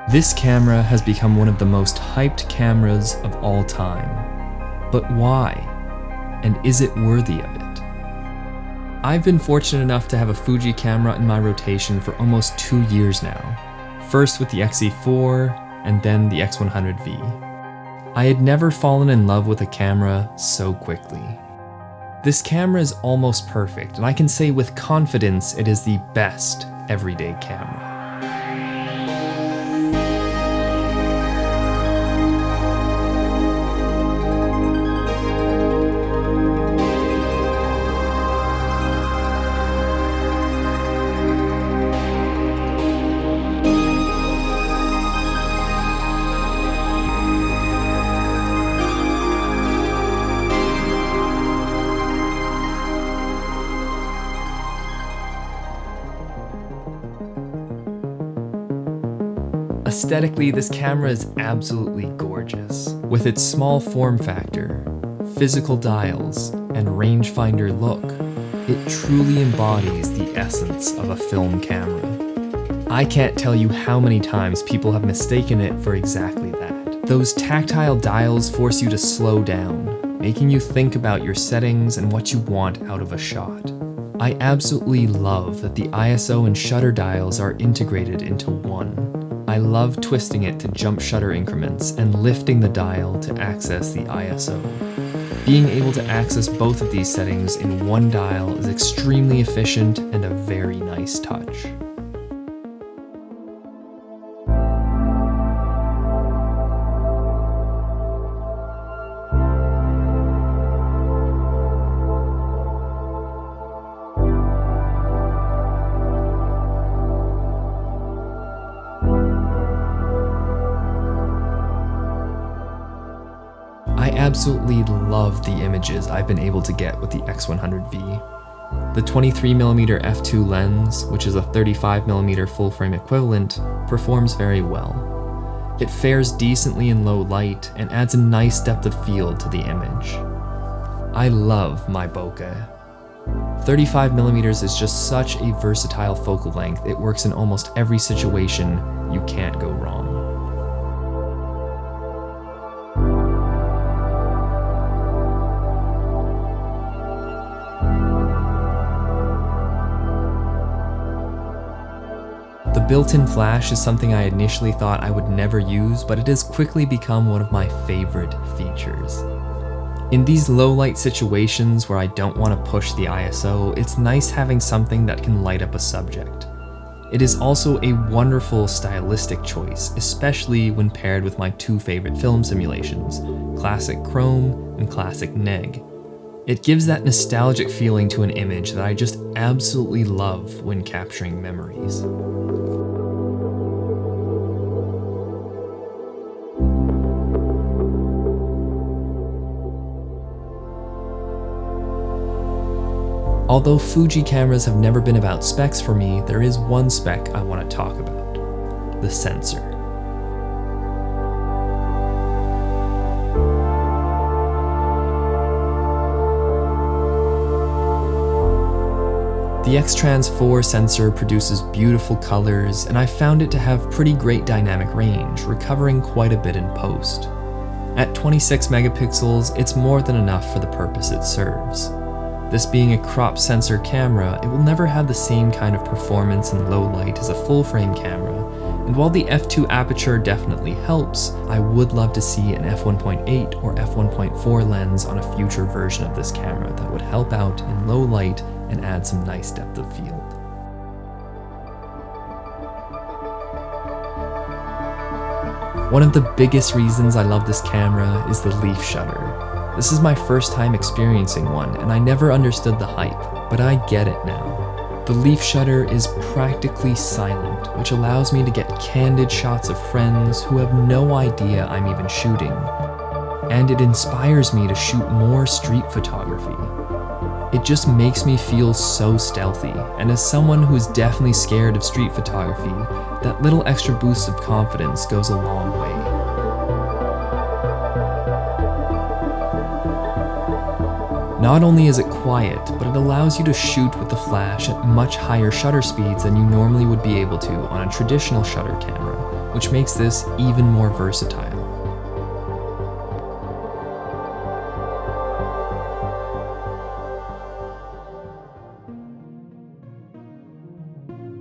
This camera has become one of the most hyped cameras of all time. But why? And is it worthy of it? I've been fortunate enough to have a Fuji camera in my rotation for almost 2 years now. First with the XE4, and then the X100V. I had never fallen in love with a camera so quickly. This camera is almost perfect, and I can say with confidence it is the best everyday camera. Aesthetically, this camera is absolutely gorgeous. With its small form factor, physical dials, and rangefinder look, it truly embodies the essence of a film camera. I can't tell you how many times people have mistaken it for exactly that. Those tactile dials force you to slow down, making you think about your settings and what you want out of a shot. I absolutely love that the ISO and shutter dials are integrated into one. I love twisting it to jump shutter increments and lifting the dial to access the ISO. Being able to access both of these settings in one dial is extremely efficient and a very nice touch. I absolutely love the images I've been able to get with the X100V. The 23mm f2 lens, which is a 35mm full-frame equivalent, performs very well. It fares decently in low light and adds a nice depth of field to the image. I love my bokeh. 35mm is just such a versatile focal length, it works in almost every situation, you can't go wrong. The built-in flash is something I initially thought I would never use, but it has quickly become one of my favorite features. In these low-light situations where I don't want to push the ISO, it's nice having something that can light up a subject. It is also a wonderful stylistic choice, especially when paired with my two favorite film simulations, Classic Chrome and Classic Neg. It gives that nostalgic feeling to an image that I just absolutely love when capturing memories. Although Fuji cameras have never been about specs for me, there is one spec I want to talk about: the sensor. The X-Trans 4 sensor produces beautiful colors, and I found it to have pretty great dynamic range, recovering quite a bit in post. At 26 megapixels, it's more than enough for the purpose it serves. This being a crop sensor camera, it will never have the same kind of performance in low light as a full-frame camera, and while the f2 aperture definitely helps, I would love to see an f1.8 or f1.4 lens on a future version of this camera that would help out in low light and add some nice depth of field. One of the biggest reasons I love this camera is the leaf shutter. This is my first time experiencing one, and I never understood the hype, but I get it now. The leaf shutter is practically silent, which allows me to get candid shots of friends who have no idea I'm even shooting. And it inspires me to shoot more street photography. It just makes me feel so stealthy, and as someone who is definitely scared of street photography, that little extra boost of confidence goes a long way. Not only is it quiet, but it allows you to shoot with the flash at much higher shutter speeds than you normally would be able to on a traditional shutter camera, which makes this even more versatile.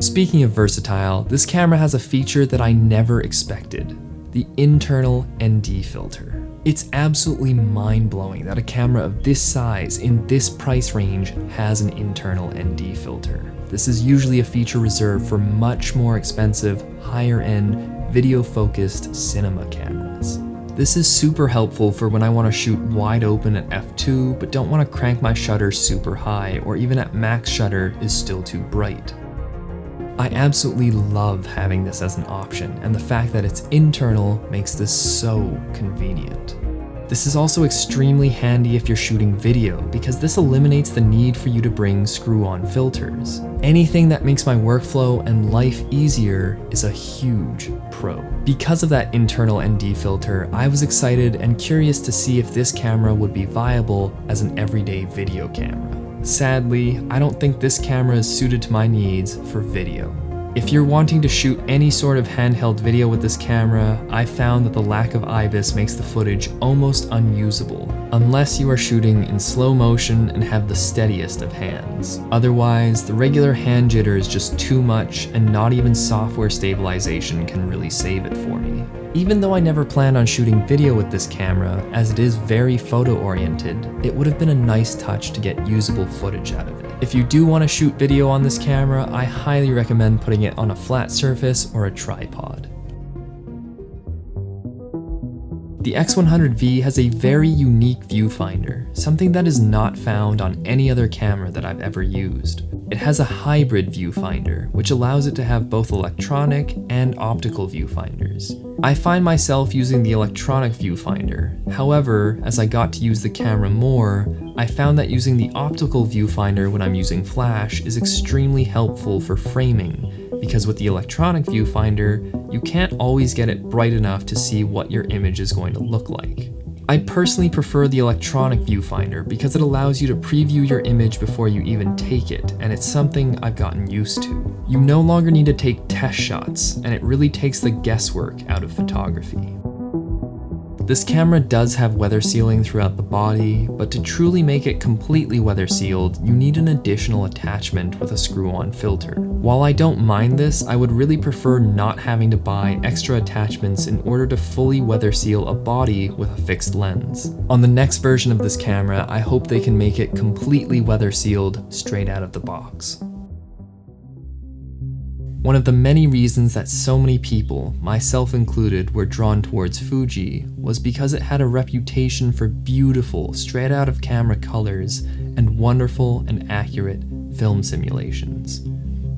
Speaking of versatile, this camera has a feature that I never expected: the internal ND filter. It's absolutely mind-blowing that a camera of this size in this price range has an internal ND filter. This is usually a feature reserved for much more expensive, higher-end, video-focused cinema cameras. This is super helpful for when I want to shoot wide open at f2 but don't want to crank my shutter super high, or even at max shutter is still too bright. I absolutely love having this as an option, and the fact that it's internal makes this so convenient. This is also extremely handy if you're shooting video, because this eliminates the need for you to bring screw-on filters. Anything that makes my workflow and life easier is a huge pro. Because of that internal ND filter, I was excited and curious to see if this camera would be viable as an everyday video camera. Sadly, I don't think this camera is suited to my needs for video. If you're wanting to shoot any sort of handheld video with this camera, I found that the lack of IBIS makes the footage almost unusable, unless you are shooting in slow motion and have the steadiest of hands. Otherwise, the regular hand jitter is just too much, and not even software stabilization can really save it for me. Even though I never planned on shooting video with this camera, as it is very photo-oriented, it would have been a nice touch to get usable footage out of it. If you do want to shoot video on this camera, I highly recommend putting it on a flat surface or a tripod. The X100V has a very unique viewfinder, something that is not found on any other camera that I've ever used. It has a hybrid viewfinder, which allows it to have both electronic and optical viewfinders. I find myself using the electronic viewfinder. However, as I got to use the camera more, I found that using the optical viewfinder when I'm using flash is extremely helpful for framing, because with the electronic viewfinder, you can't always get it bright enough to see what your image is going to look like. I personally prefer the electronic viewfinder because it allows you to preview your image before you even take it, and it's something I've gotten used to. You no longer need to take test shots, and it really takes the guesswork out of photography. This camera does have weather sealing throughout the body, but to truly make it completely weather sealed, you need an additional attachment with a screw-on filter. While I don't mind this, I would really prefer not having to buy extra attachments in order to fully weather seal a body with a fixed lens. On the next version of this camera, I hope they can make it completely weather sealed straight out of the box. One of the many reasons that so many people, myself included, were drawn towards Fuji was because it had a reputation for beautiful, straight out of camera colors and wonderful and accurate film simulations.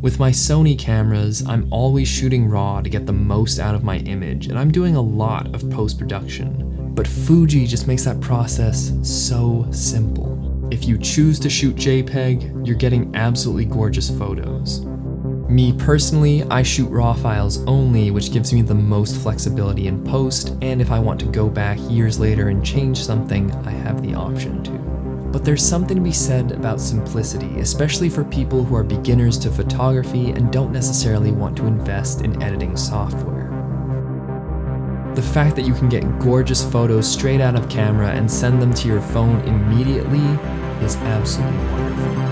With my Sony cameras, I'm always shooting raw to get the most out of my image, and I'm doing a lot of post-production. But Fuji just makes that process so simple. If you choose to shoot JPEG, you're getting absolutely gorgeous photos. Me personally, I shoot raw files only, which gives me the most flexibility in post, and if I want to go back years later and change something, I have the option to. But there's something to be said about simplicity, especially for people who are beginners to photography and don't necessarily want to invest in editing software. The fact that you can get gorgeous photos straight out of camera and send them to your phone immediately is absolutely wonderful.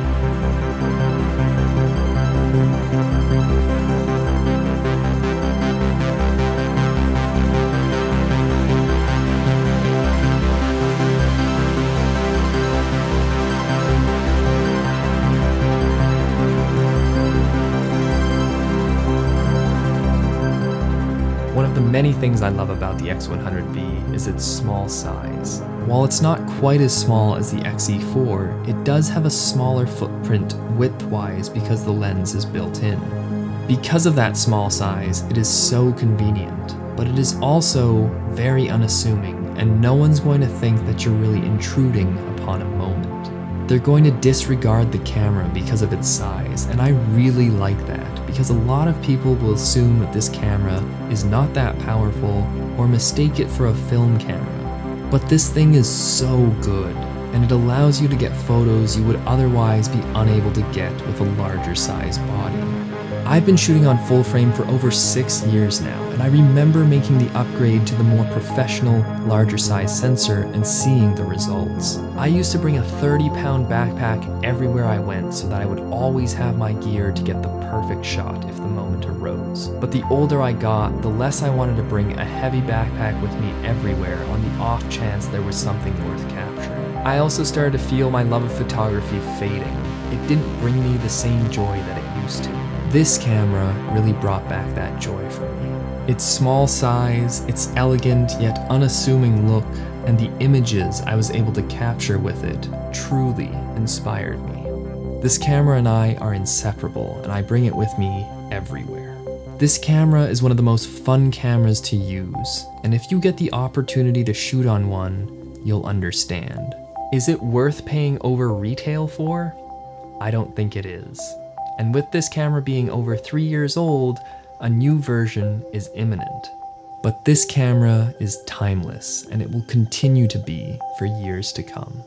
One of the many things I love about the X100V is its small size. While it's not quite as small as the XE4, it does have a smaller footprint width-wise because the lens is built in. Because of that small size, it is so convenient, but it is also very unassuming, and no one's going to think that you're really intruding upon a moment. They're going to disregard the camera because of its size, and I really like that, because a lot of people will assume that this camera is not that powerful or mistake it for a film camera. But this thing is so good, and it allows you to get photos you would otherwise be unable to get with a larger size body. I've been shooting on full frame for over 6 years now, and I remember making the upgrade to the more professional, larger size sensor and seeing the results. I used to bring a 30-pound backpack everywhere I went so that I would always have my gear to get the perfect shot if the moment arose. But the older I got, the less I wanted to bring a heavy backpack with me everywhere on the off chance there was something worth capturing. I also started to feel my love of photography fading. It didn't bring me the same joy that it used to. This camera really brought back that joy for me. Its small size, its elegant yet unassuming look, and the images I was able to capture with it truly inspired me. This camera and I are inseparable, and I bring it with me everywhere. This camera is one of the most fun cameras to use, and if you get the opportunity to shoot on one, you'll understand. Is it worth paying over retail for? I don't think it is. And with this camera being over 3 years old, a new version is imminent. But this camera is timeless, and it will continue to be for years to come.